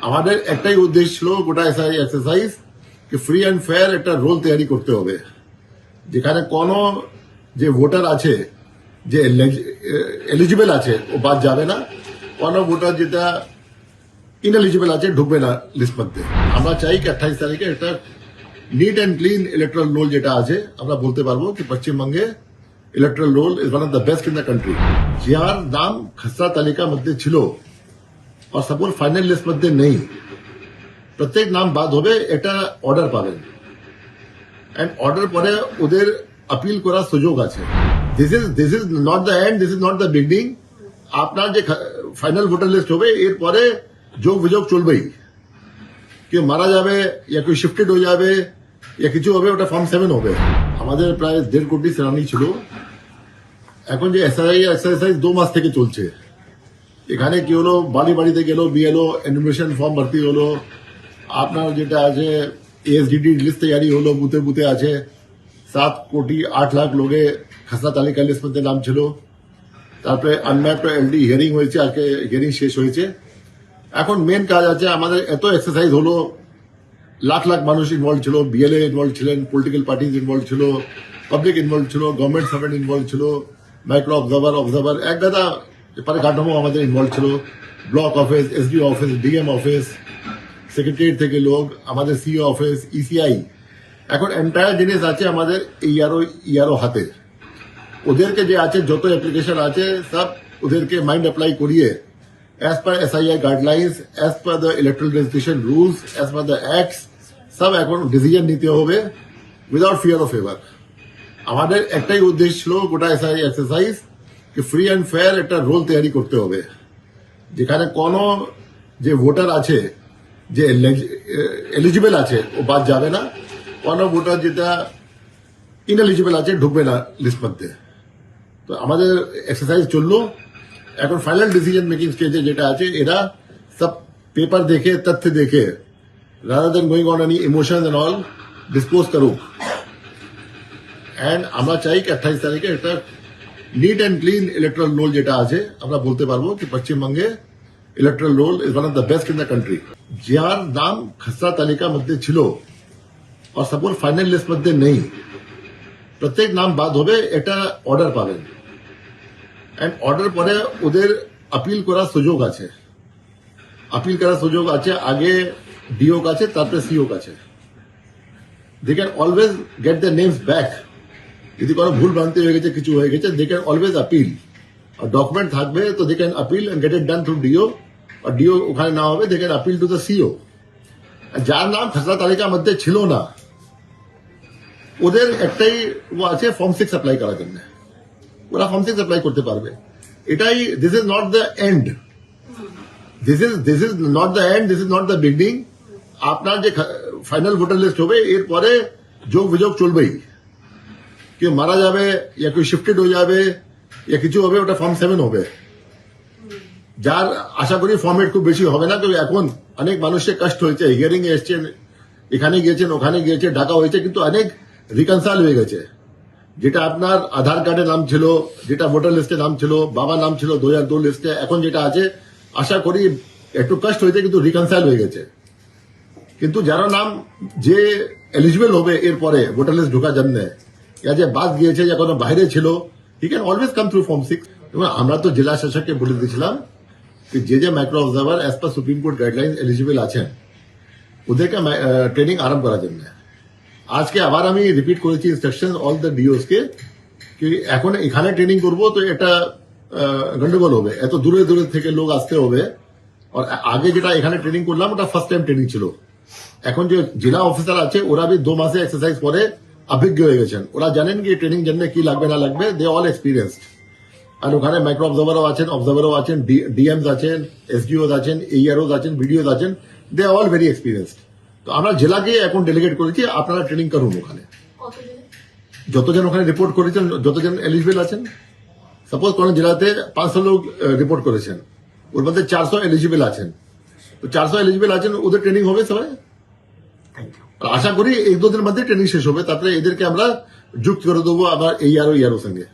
আমাদের একটাই উদ্দেশ্য ছিল গোটা এক্সারসাইজ কি ফ্রি অ্যান্ড ফেয়ার একটা রোল তৈরি করতে হবে, যেখানে কোনো যে ভোটার আছে যে এলিজিবল আছে ও বাদ যাবে না, কোনো ভোটার যেটা ইনএলিজিবল আছে ঢুকবে না লিস্ট মধ্যে। আমরা চাই কি 28 তারিখে একটা neat and clean electoral roll যেটা আছে আমরা বলতে পারবো কি পশ্চিমবঙ্গে electoral roll is one of the best in the country. যার নাম খসড়া তালিকা মধ্যে ছিল আর সাপোজ ফাইনাল লিস্ট মধ্যে নেই, প্রত্যেক নাম বাদ হবে, এটা অর্ডার পাবেন এন্ড অর্ডার পরে ওদের আপিল করার সুযোগ আছে। This is not the end, this is not the beginning. আপনার যে ফাইনাল ভোটার লিস্ট হবে এরপরে যোগ বিযোগ চলবেই, কেউ মারা যাবে ইয়া কেউ শিফটেড হয়ে যাবে ইয়া কিছু হবে, ওটা ফর্ম 7 হবে। আমাদের প্রায় 1.5 কোটি সেনানি ছিল। এখন যে এক্সারসাইজ 2 মাস থেকে চলছে, এখানে কি হলো, বাড়িতে গেল বিএলও এনুমেশন ফর্ম ভর্তি হলো, আপনার যেটা আছে এএসডিডি লিস্ট তৈরি হলো, বুথে বুথে আছে 7 কোটি 8 লাখ লোকে খসড়া তালিকা লিস্ট মধ্যে নাম ছিল। তারপরে আনম্যাপড এলডি হিয়ারিং হয়েছে, আজকে হিয়ারিং শেষ হয়েছে। এখন মেন কাজ আছে আমাদের, এত এক্সারসাইজ হলো, লাখ লাখ মানুষ ইনভলভ ছিল, বিএলএ ইনভলভ ছিলেন, পলিটিক্যাল পার্টিজ ইনভলভ ছিল, পাবলিক ইনভলভ ছিল, গভর্নমেন্ট সার্ভেন্ট ইনভলভ ছিল, মাইক্রো অবজারভার এক গাদা কাঠামো আমাদের ইনভলভ ছিল, block office, SDO office, DM office, secretariat থেকে লোক, আমাদের সিও অফিস, ইসিআই। এখন এন্টায়ার জিনিস আছে আমাদের ইয়ারও হাতে। ওদেরকে যে আছে যত অ্যাপ্লিকেশন আছে সব ওদেরকে মাইন্ড অ্যাপ্লাই করিয়ে as per SII guidelines, as per the electoral registration rules, as per the acts, সব এখন ডিসিশন নিতে হবে উইদাউট ফিয়ার অফ ফেভার। আমাদের একটাই উদ্দেশ্য ছিল গোটা এক্সারসাইজ কি ফ্রি অ্যান্ড ফেয়ার একটা রোল তৈরি করতে হবে, যেখানে কোনো যে ভোটার আছে যে এলিজিবল আছে ও বাদ যাবে না, কোনো ভোটার যেটা ইনএলিজিবল আছে ঢুকবে না লিস্ট মধ্যে। তো আমাদের এক্সারসাইজ চললো। এখন ফাইনাল ডিসিশন মেকিং স্টেজে যেটা আছে, এরা সব পেপার দেখে তথ্য দেখে rather than going on any emotion and all dispose করুক। এন্ড আমরা চাই কি 28 তারিখে একটা neat and clean electoral roll যেটা আছে আমরা বলতে পারবো কি পশ্চিমবঙ্গে electoral roll is one of the best in the country. যার নাম খসড়া তালিকা মধ্যে ছিল আর সাপোজ ফাইনাল লিস্ট মধ্যে নেই, প্রত্যেক নাম বাদ হবে, এটা অর্ডার পাবেন এন্ড অর্ডার পরে ওদের আপিল করার সুযোগ আছে। আগে ডিও কাছে, তারপরে সিও কাছে। They can always get the names back. যদি কোনো ভুল ভ্রান্তি হয়ে গেছে, কিছু হয়ে গেছে, দে ক্যান অলওয়েজ আপিল। আর ডকুমেন্ট থাকবে তো they can appeal and get it done through DO. আর ডিও ওখানে না হবে, they can appeal to the CO. যার নাম খসড়া তালিকার মধ্যে ছিল না, ওদের একটাই ও আছে ফর্ম 6 অ্যাপ্লাই করার জন্য, ওরা ফর্ম 6 অ্যাপ্লাই করতে পারবে। এটাই, this is not the end, this is not the end, this is not the beginning. আপনার যে ফাইনাল ভোটার লিস্ট হবে এরপরে যোগ বিযোগ চলবেই, কেউ মারা যাবে ইয়া কেউ শিফটেড হয়ে যাবে ইয়া কিছু হবে, ওটা ফর্ম 7 হবে। যার আশা করি ফর্মেট খুব বেশি হবে না, তবে এখন অনেক মানুষের কষ্ট হয়েছে, হিয়ারিং এ এসছেন, এখানে গিয়েছেন ওখানে গিয়েছে, ডাকা হয়েছে, কিন্তু অনেক রিকনসাইল হয়ে গেছে। যেটা আপনার আধার কার্ডে নাম ছিল, যেটা ভোটার লিস্টে নাম ছিল, বাবা নাম ছিল 2002 লিস্টে, এখন যেটা আছে আশা করি একটু কষ্ট হয়েছে কিন্তু রিকনসাইল হয়ে গেছে। কিন্তু যারা নাম যে এলিজিবল হবে এরপরে ভোটার লিস্ট ঢোকার জন্য, ইয়া যে বাদ গিয়েছে, যা কোনো বাইরে ছিল, he can always come through form 6। এবং আমরা তো জেলা শাসককে বলে দিয়েছিলাম যে যে micro observer as per supreme court guideline eligible আছেন ওদেরকে ট্রেনিং আরম্ভ করার জন্য। আজকে আবার আমি রিপিট করেছি ইনস্ট্রাকশন অল দ্য ডিওস কে কি এখন এখানে ট্রেনিং করবো তো এটা গন্ডগোল হবে, এত দূরে দূরে থেকে লোক আসতে হবে। আর আগে যেটা এখানে ট্রেনিং করলাম ওটা ফার্স্ট টাইম ট্রেনিং ছিল। এখন যে জেলা অফিসার আছে ওরা भी 2 মাসে এক্সারসাইজ পরে অভিজ্ঞ হয়ে গেছেন, ওরা জানেন কি ট্রেনিং জন্য কি লাগবে না লাগবে, দে অল এক্সপিরিয়েন্সড। আর ওখানে মাইক্রো অবজারভারও আছেন, ডিএমস আছেন, এসডিওস আছেন, এইআরওস আছেন, বিডিওস আছেন, দে অল ভেরি এক্সপিরিয়েন্সড। তো আমরা জেলাকে এখন ডেলিগেট করেছি, আপনারা ট্রেনিং করুন ওখানে। যতজন ওখানে রিপোর্ট করেছেন, যতজন এলিজিবল আছেন, সাপোজ কোন জেলাতে 500 লোক রিপোর্ট করেছেন, ওর মধ্যে 400 এলিজিবল আছেন, তো 400 এলিজিবল আছেন, ওদের ট্রেনিং হবে সবাই। আশা করি 1-2 দিনের মধ্যে ট্রেনিং শেষ হবে, তারপরে এদেরকে আমরা যুক্ত করে দেবো আবার এইআরও সঙ্গে।